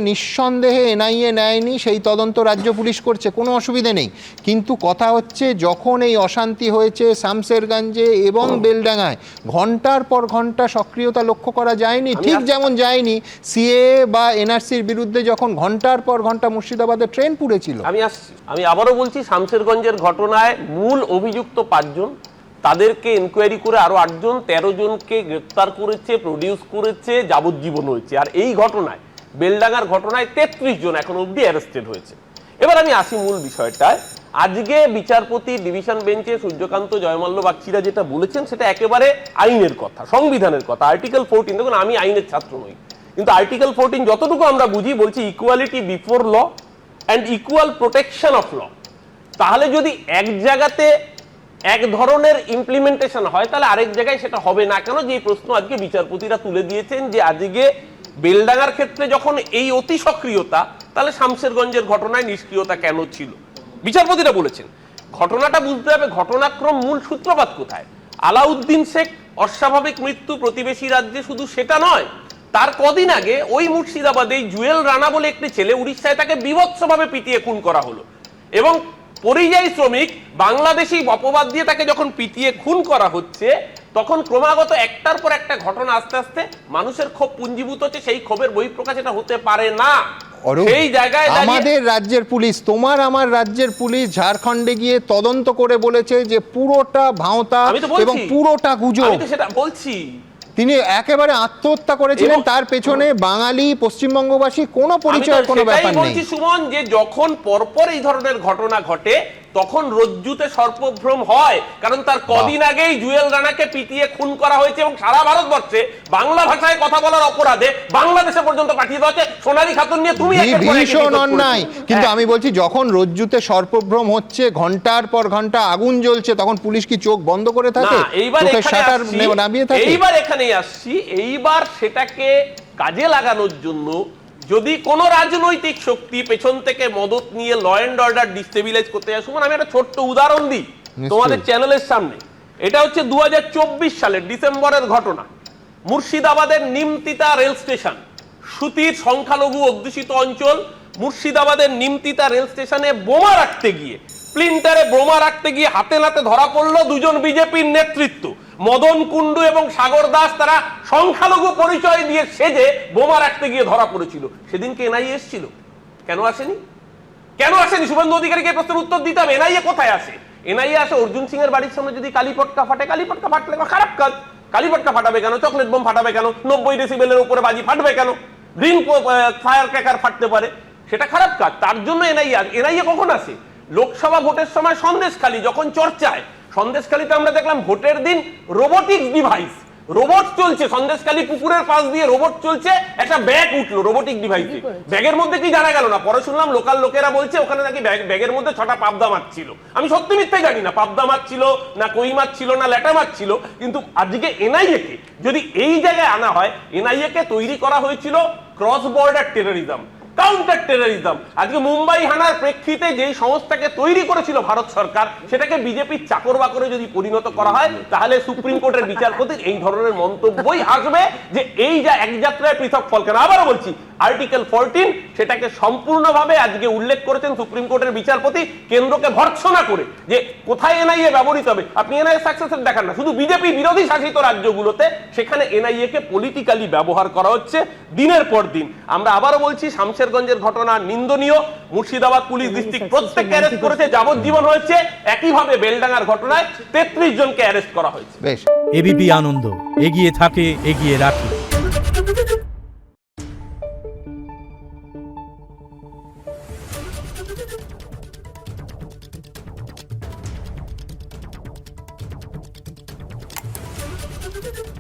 নিঃসন্দেহে এনআইএ নেয়নি, সেই তদন্ত রাজ্য পুলিশ করছে, কোনো অসুবিধে নেই। কিন্তু কথা হচ্ছে যখন এই অশান্তি হয়েছে শামশেরগঞ্জে এবং বেলডাঙ্গায় ঘন্টার পর ঘন্টা সক্রিয়তা লক্ষ্য করা যায়নি, ঠিক যেমন যায়নি সিএ বা এনআরসির বিরুদ্ধে যখন ঘন্টার পর ঘন্টা মুর্শিদাবাদে ট্রেন পুড়েছিল। আমি আবারও বলছি, শামশেরগঞ্জের ঘটনায় মূল অভিযুক্ত 5 জন, তাদেরকে এনকোয়ারি করে আরো 8 জন 13 জনকে গ্রেফতার করেছে, প্রডিউস করেছে, যাবজ্জীবন হয়েছে। আর এই ঘটনায়, বেলডাঙ্গার ঘটনায় 33 জন এখন অবধি অ্যারেস্টেড হয়েছে। এবার আমি আসি মূল বিষয়টায়। আজকে বিচারপতি ডিভিশন বেঞ্চে সূর্যকান্ত, জয়মাল্য বাগচিরা যেটা বলেছেন সেটা একেবারে আইনের কথা, সংবিধানের কথা। আর্টিকেল 14, দেখুন আমি আইনের ছাত্র নই, কিন্তু আর্টিকেল 14 যতটুকু আমরা বুঝি, বলছি equality before law and equal protection of law. তাহলে যদি এক জায়গাতে এক ধরনের ইমপ্লিমেন্টেশন হয়, তাহলে আরেক জায়গায় সেটা হবে না কেন? যে প্রশ্ন আজকে বিচারপতিরা তুলে দিয়েছেন, যে আজকে বেলডাঙ্গার ক্ষেত্রে যখন এই অতি সক্রিয়তা, তাহলে শামশেরগঞ্জের ঘটনায় নিষ্ক্রিয়তা কেন ছিল? বিচারপতিরা বলেছেন ঘটনাটা বুঝতে হবে, ঘটনাক্রম মূল সূত্রপাত কোথায়। আলাউদ্দিন শেখ অস্বাভাবিক মৃত্যু প্রতিবেশী রাজ্যে, শুধু সেটা নয়, তার কদিন আগে ওই মুর্শিদাবাদে জুয়েল রানা বলে একটি ছেলে, উড়িষ্যায় তাকে বীভৎসভাবে পিটিয়ে খুন করা হলো। এবং পরিযায়ী শ্রমিক বাংলাদেশি অপবাদ দিয়ে তাকে যখন পিটিয়ে খুন করা হচ্ছে, তখন ক্রমাগত একটার পর একটা ঘটনা আস্তে আস্তে মানুষের ক্ষোভ পুঞ্জীভূত হচ্ছে। সেই ক্ষোভের বহিঃপ্রকাশ এটা হতে পারে না। সেই জায়গায় আমাদের রাজ্যের পুলিশ, তোমার আমার রাজ্যের পুলিশ ঝাড়খণ্ডে গিয়ে তদন্ত করে বলেছে যে পুরোটা ভাঁওতা এবং পুরোটা গুজব। আমি তো সেটা বলছি, তিনি একেবারে আত্মহত্যা করেছিলেন, তার পেছনে বাঙালি পশ্চিমবঙ্গবাসী কোনো পরিচয়, কোনো ব্যাপার নেই। বলছি সুমন, যে যখন পরপর এই ধরনের ঘটনা ঘটে তখন রজ্জুতে সর্পভ্রম হয়, কারণ তার কদিন আগেই জুয়েল রানাকে পিটিয়ে খুন করা হয়েছে এবং সারা ভারতবর্ষে বাংলা ভাষায় কথা বলার অপরাধে বাংলাদেশে পর্যন্ত পাঠিয়ে দেওয়া হচ্ছে। সোনালী খাতুন নিয়ে তুমি ভীষণ অন্যায়। কিন্তু আমি বলছি, যখন রজ্জুতে সর্পভ্রম হচ্ছে, ঘন্টার পর ঘন্টা আগুন জ্বলছে, তখন পুলিশ কি চোখ বন্ধ করে থাকে? এইবার এখানেই আসছি। এইবার সেটাকে কাজে লাগানোর জন্য যদি কোনো রাজনৈতিক শক্তি পেছন থেকে মদত নিয়ে ল এন্ড অর্ডার ডিস্টেবিলাইজ করতে যায়, সুমন আমি একটা ছোট্ট উদাহরণ দিই তোমাদের চ্যানেলের সামনে। এটা হচ্ছে 2024 সালের ডিসেম্বরের ঘটনা। মুর্শিদাবাদের নিমতিতা রেল স্টেশন, সুতির সংখ্যালঘু অধ্যুষিত অঞ্চল। মুর্শিদাবাদের নিমতিতা রেল স্টেশনে বোমা রাখতে গিয়ে, প্লিন্টারে বোমা রাখতে গিয়ে হাতে নাতে ধরা পড়লো 2 জন বিজেপির নেতৃত্ব, মদন কুন্ডু এবং সাগর দাস। তারা সংখ্যালঘু পরিচয় দিয়ে সেজে বোমা রাখতে গিয়ে ধরা পড়েছিল। সেদিনকে এনআইএ এসেছিল, কেন আসেনি? কেন আসেনি? শুভেন্দু অধিকারীকে প্রশ্নের উত্তর দিতে হবে। এনআইএ কোথায় আসে? এনআইএ আসে অর্জুন সিং এর বাড়ির সামনে যদি কালীপটকা ফাটে। কালীপটকা ফাটলে খারাপ কাজ, কালীপটকা ফাটাবে কেন? চকলেট বোম ফাটাবে কেন? 90 ডেসিবেলের উপরে বাজি ফাটবে কেন? রিং ফায়ার ক্র্যাকার ফাটতে পারে, সেটা খারাপ কাজ। তার জন্য এনআইএ কখন আসে? লোকসভা ভোটের সময় সন্দেশখালী যখন চর্চায়, সন্দেশখালীতে আমরা দেখলাম ভোটের দিন রোবোটিক্স ডিভাইস, রোবট চলছে, সন্দেশখালী পুকুরের পাশ দিয়ে রোবট চলছে, একটা ব্যাগ উঠলো রোবোটিক ডিভাইসে। ব্যাগের মধ্যে কি জানা গেল না, পরে শুনলাম লোকাল লোকেরা বলছে ওখানে নাকি ব্যাগের মধ্যে 6টা পাবদা মাছ ছিল। আমি সত্যি মিথ্যে জানি না পাবদা মাছ ছিল না কই মাছ ছিল না ল্যাটা মাছ ছিল, কিন্তু আজকে এনআইএ কে যদি এই জায়গায় আনা হয়, এনআইএ কে তৈরি করা হয়েছিল cross border terrorism, counter terrorism. আজকে মুম্বাই হানার প্রেক্ষিতে যেই সংস্থাকে তৈরি করেছিল ভারত সরকার, সেটাকে বিজেপির চাকর বাকরে যদি পরিণত করা হয়, তাহলে সুপ্রিম কোর্টের বিচারপতির এই ধরনের মন্তব্যই আসবে যে এই যা এক যাত্রায় পৃথক ফল কেন। আবারও বলছি, আর্টিকেল 14 সেটাকে সম্পূর্ণভাবে আজকে উল্লেখ করেছেন সুপ্রিম কোর্টের বিচারপতি, কেন্দ্রকে ভর্ৎসনা করে যে কোথায় এনআইএ ব্যবহৃত হবে। আপনি এনআইএ সাকসেসের দেখান না, শুধু বিজেপি বিরোধী শাসিত রাজ্যগুলোতে সেখানে এনআইএ কে পলিটিক্যালি ব্যবহার করা হচ্ছে দিনের পর দিন। আমরা আবারও বলছি, শামশেরগঞ্জের ঘটনা নিন্দনীয়। মুর্শিদাবাদ পুলিশ ডিস্ট্রিক্ট প্রত্যেককে অ্যারেস্ট করেছে, যাবজ্জীবন হয়েছে। একইভাবে বেলডাঙ্গার ঘটনায় 33 জনকে অ্যারেস্ট করা হয়েছে। এবিপি আনন্দ, এগিয়ে থাকে, এগিয়ে রাখে। Thank you.